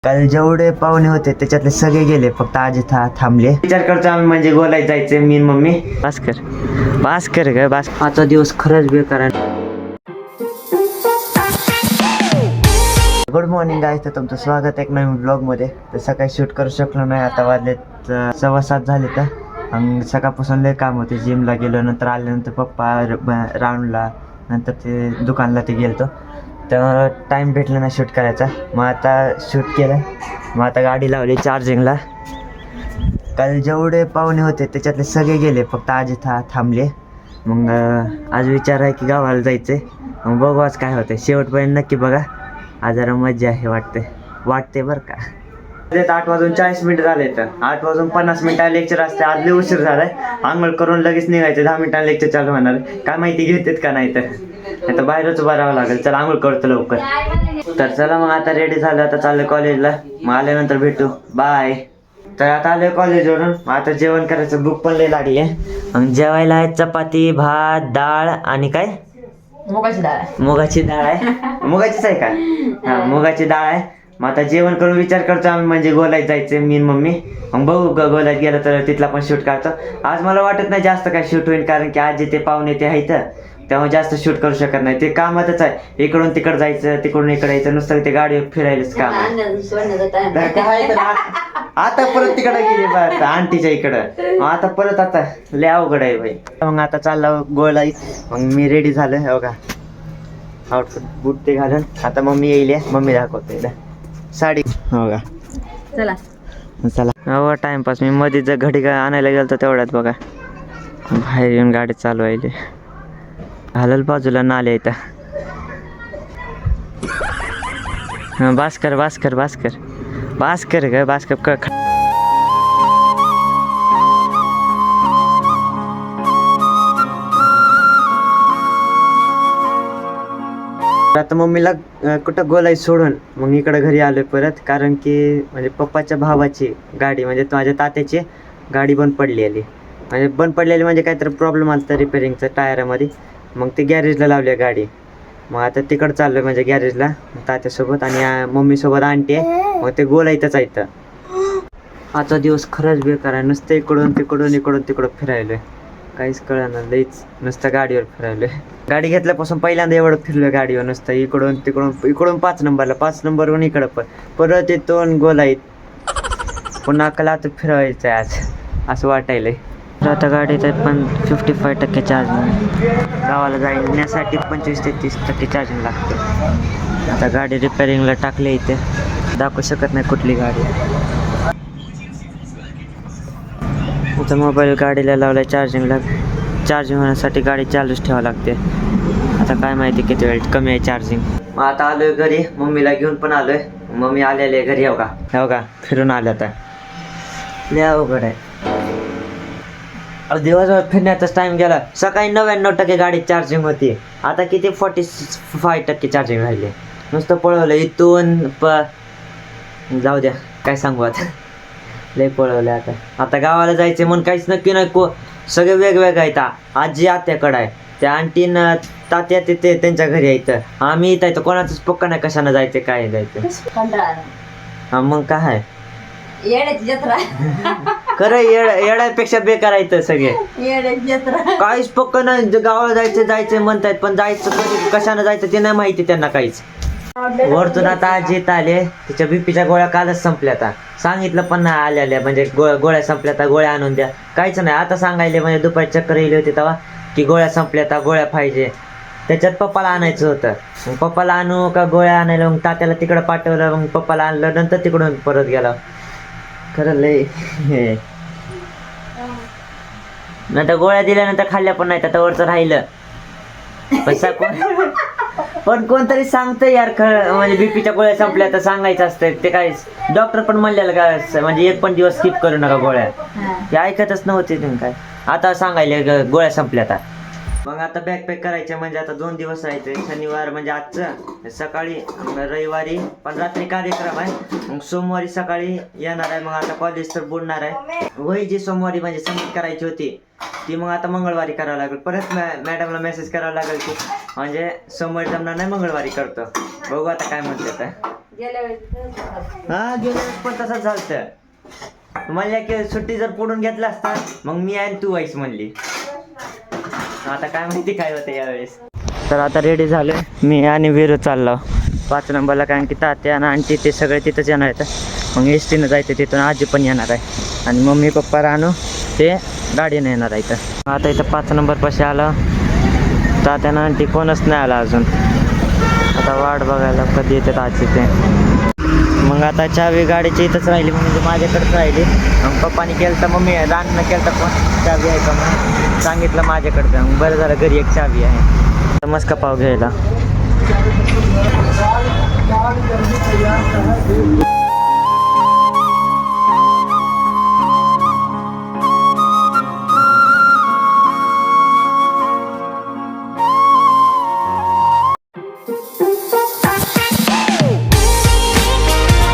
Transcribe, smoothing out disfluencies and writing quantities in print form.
काल जेवढे पाहुणे होते त्याच्यातले सगळे गेले, फक्त आजी थांबले. विचार करतो आम्ही म्हणजे गोलाय जायचे, मी मम्मी. भास्कर ग आजचा दिवस खरंच बेकार आहे. गुड मॉर्निंग गाईज, तर तुमचं स्वागत आहे एक नवीन ब्लॉगमध्ये. तर सकाळी शूट करू शकलो नाही, आता वाजलेत 7:15 झाले. तर आणि सकाळपासून लय काम होते. जिमला गेलो, नंतर आल्यानंतर पप्पा राऊंडला, नंतर ते दुकानला ते गेलतो, तर टाईम भेटला नाही शूट करायचा. मग आता शूट केलं, मग आता गाडी लावली चार्जिंगला. काल जेवढे पाहुणे होते त्याच्यातले सगळे गेले, फक्त आजी थांबले. मग आज विचार आहे की गावाला जायचं आहे. मग बघू आज काय होतं, शेवटपर्यंत नक्की बघा. आज जरा मजा आहे वाटते बरं का. 8:40 झाले, तर 8:50 लेक्चर असते. आज लय उशीर झालाय. आंघोळ करून लगेच निघायचं, 10 मिनिटांनी लेक्चर चालू होणार. काय माहिती घेतात का नाही, तर बाहेरच उभं राहावं लागेल. चला आंघोळ करतो लवकर. तर चला मग आता रेडी झालं, आता चाललं कॉलेजला. मग आल्यानंतर भेटू, बाय. तर आता आलोय कॉलेजवरून. आता जेवण करायचं, भूक पण लय लागली आहे. मग जेवायला आहे चपाती, भात, डाळ आणि काय मुगाची डाळ आहे. मुगाचीच आहे का? हा, मुगाची डाळ आहे. मग आता जेवण करून विचार करतो आम्ही म्हणजे गोलायत जायचं, मी मम्मी. मग बघू गोलायत गेलं तर तिथला पण शूट काढतो. आज मला वाटत नाही जास्त काय शूट होईल, कारण की आज ते पाहुणे ते आहेत, त्यामुळे जास्त शूट करू शकत नाही. ते कामातच आहे, इकडून तिकडं जायचं, तिकडून इकडे यायचं, नुसतं ते गाडीवर फिरायलाच काम. आता परत तिकडे गेली बस आंटीच्या इकडं. आता परत आता लय अवघड आहे बाई. मग आता चालला गोलाईत. मग मी रेडी झालं, हो का, आउटफिट बूट ते घालून. आता मम्मी येईल, मम्मी दाखवते साडी, हो का. चला हो, टाइमपास. मी मध्ये जर घडी आणायला गेलो तेवढ्यात बघा बाहेर येऊन गाडी चालवायली. हलल बाजूला नाले इथं. भास्कर आता मम्मीला कुठं गोलाई सोडून मग इकडं घरी आलोय परत, कारण की म्हणजे पप्पाच्या भावाची गाडी, म्हणजे माझ्या तात्याची गाडी बंद पडलेली. म्हणजे काहीतरी प्रॉब्लेम आला रिपेरिंगचा टायरामध्ये. मग ते गॅरेजला लावली गाडी. मग आता तिकडं चाललोय म्हणजे गॅरेजला तात्यासोबत, आणि मम्मीसोबत आंटी आहे. मग ते गोलाईतच आहे. आजचा दिवस खरंच बेकार आहे. नुसतं इकडून तिकडं फिरायलोय, काहीच कळणार. लईच नुसतं गाडीवर फिरायलोय. गाडी घेतल्यापासून पहिल्यांदा एवढं फिरलोय गाडीवर, नुसतं इकडून 5 नंबरवरून इकडं परत येतो गोलाईत. पुन्हा अकला आता फिरवायचं आहे आज, असं वाटायलंय. आता गाडीत आहे पण 55% चार्जिंग. गावाला जाण्यासाठी 25 ते 30% चार्जिंग लागते. आता गाडी रिपेरिंगला टाकली, इथे दाखवू शकत नाही कुठली गाडी. आता मोबाईल गाडीला लावलाय चार्जिंगला. चार्जिंग होण्यासाठी गाडी चालूच ठेवावं लागते. आता काय माहिती किती वेळ कमी आहे चार्जिंग. मग आता आलोय घरी, मम्मीला घेऊन पण आलोय. मम्मी आलेले घरी, हो का फिरून आल्या. आता लय अवघड आहे. दिवसभर फिरण्याचाच टाइम गेला. सकाळी 99% गाडीत चार्जिंग होती, आता किती 45% चार्जिंग राहिले. नुसतं पळवलं इथून जाऊ द्या, काय सांगू आता. लय पळवलं. आता गावाला जायचे म्हणून काहीच नक्की नाही. सगळे वेगवेगळं आहेत. आजी आत्याकडं आहे, त्या आंटीन तात्या तिथे त्यांच्या घरी यायचं. आम्ही इथं येतो, कोणाचंच पक्का नाही कशानं जायचं काय जायचं. हा मग काय आहे, खरं येड्यापेक्षा बेकार आहेत सगळे. काहीच पक्क नाही. गावाला जायचं म्हणतायत, पण जायचं कधी कशानं जायचं ते नाही माहिती त्यांना काहीच. वरतून आता आजी येत आले, तिच्या बीपीच्या गोळ्या कालच संपल्या. आता सांगितलं पण नाही आल्या म्हणजे गोळ्या संपल्या, आता गोळ्या आणून द्या, काहीच नाही. आता सांगायले म्हणजे दुपारी चक्कर येईल होती तेव्हा की गोळ्या संपल्या, आता गोळ्या पाहिजे. त्याच्यात पप्पाला आणायचं होतं. मग पप्पाला आणू का गोळ्या आणायला, मग तात्याला तिकडं पाठवलं. मग पप्पाला आणलं, नंतर तिकडून परत गेला. खरं लय नंतर गोळ्या दिल्यानंतर खाल्ल्या पण नाही, आता वरचं राहिलं. पण कोणतरी सांगतं यार, म्हणजे बीपीच्या गोळ्या संपल्या तर सांगायचं असतं. ते काय डॉक्टर पण म्हणलेलं का म्हणजे एक पण दिवस स्किप करू नका गोळ्या, ते ऐकतच नव्हते. तुम्ही काय आता सांगायले गोळ्या संपल्या. आता मग आता बॅकपॅक करायचं, म्हणजे आता 2 दिवस राहायचे. शनिवार म्हणजे आजचं सकाळी, रविवारी पण रात्री कार्यक्रम आहे. मग सोमवारी सकाळी येणार आहे. मग आता कॉलेज तर बुडणार आहे. वही जी सोमवारी म्हणजे सबमिट करायची होती ती मग आता मंगळवारी करावं लागेल. परत मॅडमला मेसेज करावा लागेल की म्हणजे सोमवारी जमणार नाही, मंगळवारी करतो. बघू आता काय म्हणते तर. गेल्या वेळेस हा गेल्या वेळेस पण तसंच झालं. मला एक सुट्टी जर पडून घेतला असता मग मी आहे तू व्हायस म्हणली. आता काय माहिती काय होतं यावेळेस. तर आता रेडी झालं मी आणि वीरू चाललो 5 नंबरला, कारण की तात्या आणि आंटी ते सगळे तिथंच येणार आहेत. मग एस टीनं जायचं, तिथून आजी पण येणार आहे आणि मम्मी पप्पा राहणू ते गाडीनं येणार आहे. इथं आता इथं 5 नंबरपाशी आलं, तात्यानं आंटी कोणच नाही आला अजून. आता वाट बघायला कधी येतात आजी ते. मग आता चावी गाडीची इथंच राहिली, म्हणजे माझ्याकडेच राहिली. मग पप्पाने केलं तर मम्मी राननं केलं तर पण चावी आहे का म्हणून सांगितलं माझ्याकडचं. मग बरं झालं घरी एक चावी आहे. मस्का पाव घ्यायला